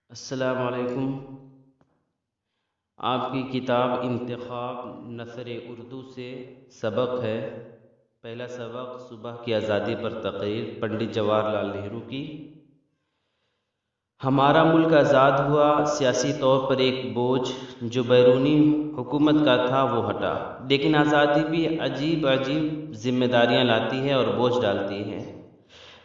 अस्सलाम वालेकुम। आपकी किताब इंतखाब नसर उर्दू से सबक है। पहला सबक सुबह की आज़ादी पर तकरीर पंडित जवाहरलाल नेहरू की। हमारा मुल्क आज़ाद हुआ, सियासी तौर पर एक बोझ जो बैरूनी हुकूमत का था वो हटा। लेकिन आज़ादी भी अजीब अजीब जिम्मेदारियां लाती है और बोझ डालती है।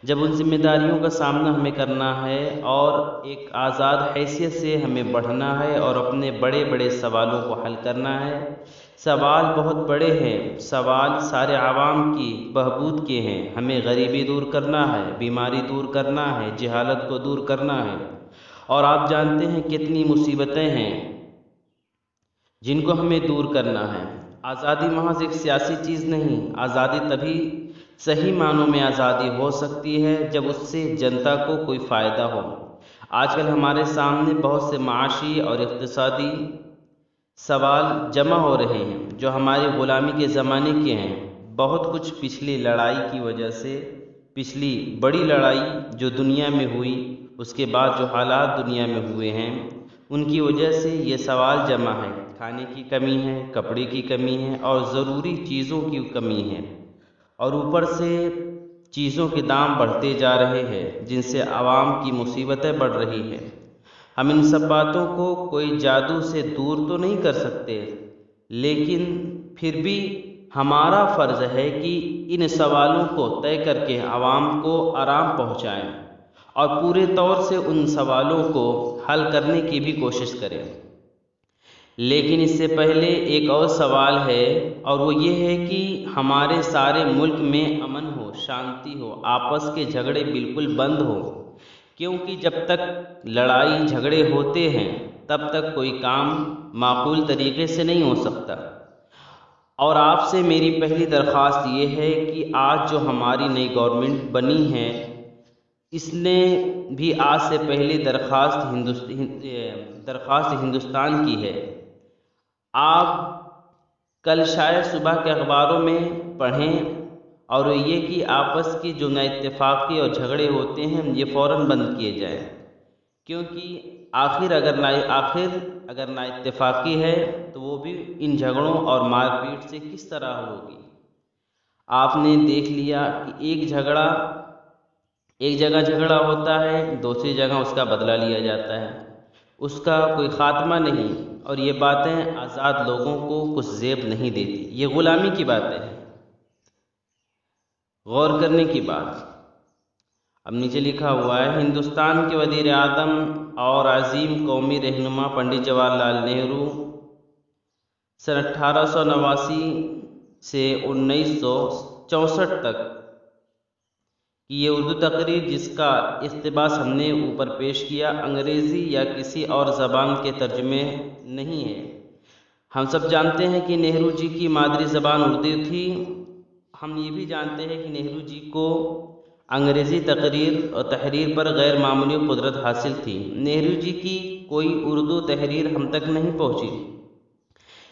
जब उन जिम्मेदारियों का सामना हमें करना है और एक आज़ाद हैसियत से हमें बढ़ना है और अपने बड़े बड़े सवालों को हल करना है। सवाल बहुत बड़े हैं, सवाल सारे आवाम की बहबूद के हैं। हमें गरीबी दूर करना है, बीमारी दूर करना है, जहालत को दूर करना है। और आप जानते हैं कितनी मुसीबतें हैं जिनको हमें दूर करना है। आज़ादी महज एक सियासी चीज़ नहीं, आज़ादी तभी सही मानों में आज़ादी हो सकती है जब उससे जनता को कोई फ़ायदा हो। आजकल हमारे सामने बहुत से माशी और इक़्तिसादी सवाल जमा हो रहे हैं जो हमारी ग़ुलामी के ज़माने के हैं। बहुत कुछ पिछली लड़ाई की वजह से, पिछली बड़ी लड़ाई जो दुनिया में हुई, उसके बाद जो हालात दुनिया में हुए हैं, उनकी वजह से ये सवाल जमा है। खाने की कमी है, कपड़े की कमी है और ज़रूरी चीज़ों की कमी है। और ऊपर से चीज़ों के दाम बढ़ते जा रहे हैं जिनसे आवाम की मुसीबतें बढ़ रही हैं। हम इन सब बातों को कोई जादू से दूर तो नहीं कर सकते, लेकिन फिर भी हमारा फ़र्ज़ है कि इन सवालों को तय करके आवाम को आराम पहुँचाएँ और पूरे तौर से उन सवालों को हल करने की भी कोशिश करें। लेकिन इससे पहले एक और सवाल है और वो ये है कि हमारे सारे मुल्क में अमन हो, शांति हो, आपस के झगड़े बिल्कुल बंद हो। क्योंकि जब तक लड़ाई झगड़े होते हैं तब तक कोई काम माकूल तरीके से नहीं हो सकता। और आपसे मेरी पहली दरख्वास्त ये है कि आज जो हमारी नई गवर्नमेंट बनी है, इसने भी आज से पहले दरख्वास्त हिंदुस्तान की है। आप कल शायद सुबह के अखबारों में पढ़ें और ये कि आपस की जो नाइत्तेफाकी और झगड़े होते हैं ये फ़ौरन बंद किए जाएं। क्योंकि आखिर अगर नाइत्तेफाकी है तो वो भी इन झगड़ों और मारपीट से किस तरह होगी। आपने देख लिया कि एक जगह झगड़ा होता है, दूसरी जगह उसका बदला लिया जाता है, उसका कोई ख़ात्मा नहीं। और ये बातें आज़ाद लोगों को कुछ ज़ेब नहीं देती, ये ग़ुलामी की बातें हैं। गौर करने की बात। अब नीचे लिखा हुआ है, हिंदुस्तान के वज़ीर आज़म और अज़ीम कौमी रहनुमा पंडित जवाहरलाल नेहरू सन 1889 से 1964 तक कि ये उर्दू तकरीर जिसका इक़्तिबास हमने ऊपर पेश किया अंग्रेज़ी या किसी और ज़बान के तर्जुमे नहीं है। हम सब जानते हैं कि नेहरू जी की मादरी ज़बान उर्दू थी। हम ये भी जानते हैं कि नेहरू जी को अंग्रेज़ी तकरीर और तहरीर पर गैर मामूली कुदरत हासिल थी। नेहरू जी की कोई उर्दू तहरीर हम तक नहीं पहुँची,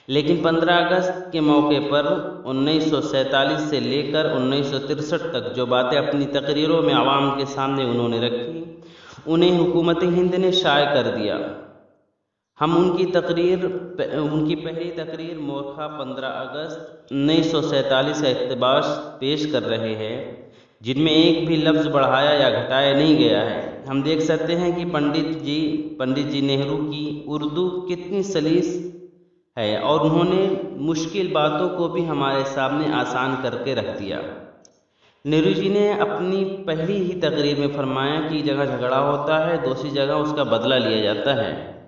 लेकिन 15 अगस्त के मौके पर 1947 से लेकर 1963 तक जो बातें अपनी तकरीरों में आवाम के सामने उन्होंने रखी, उन्हें हुकूमत हिंद ने शाये कर दिया। हम उनकी पहली तकरीर मोरखा 15 अगस्त 1947 का इक़्तिबास पेश कर रहे हैं, जिनमें एक भी लफ्ज़ बढ़ाया या घटाया नहीं गया है। हम देख सकते हैं कि पंडित जी नेहरू की उर्दू कितनी सलीस है और उन्होंने मुश्किल बातों को भी हमारे सामने आसान करके रख दिया। नेहरू जी ने अपनी पहली ही तकरीर में फरमाया कि जगह झगड़ा होता है, दूसरी जगह उसका बदला लिया जाता है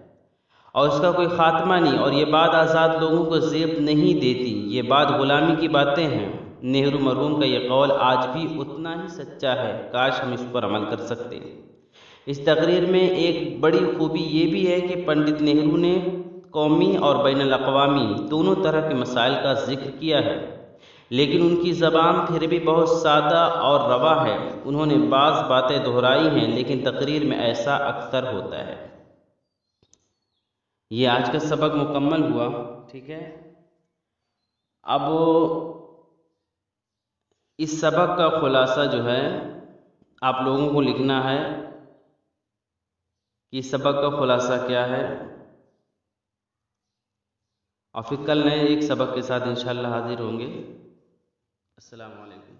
और उसका कोई ख़ात्मा नहीं। और ये बात आज़ाद लोगों को ज़ेब नहीं देती, ये बात ग़ुलामी की बातें हैं। नेहरू मरहूम का ये कौल आज भी उतना ही सच्चा है, काश हम इस पर अमल कर सकते। इस तकरीर में एक बड़ी खूबी ये भी है कि पंडित नेहरू ने कौमी और बैनुल-अक़वामी दोनों तरह के मसाइल का ज़िक्र किया है, लेकिन उनकी ज़बान फिर भी बहुत सादा और रवा है। उन्होंने बाज़ बातें दोहराई हैं, लेकिन तकरीर में ऐसा अक्सर होता है। ये आज का सबक मुकम्मल हुआ, ठीक है। अब इस सबक का खुलासा जो है आप लोगों को लिखना है कि सबक का खुलासा क्या है। और फिर कल नए एक सबक के साथ इंशाअल्लाह हाजिर होंगे। अस्सलाम वालेकुम।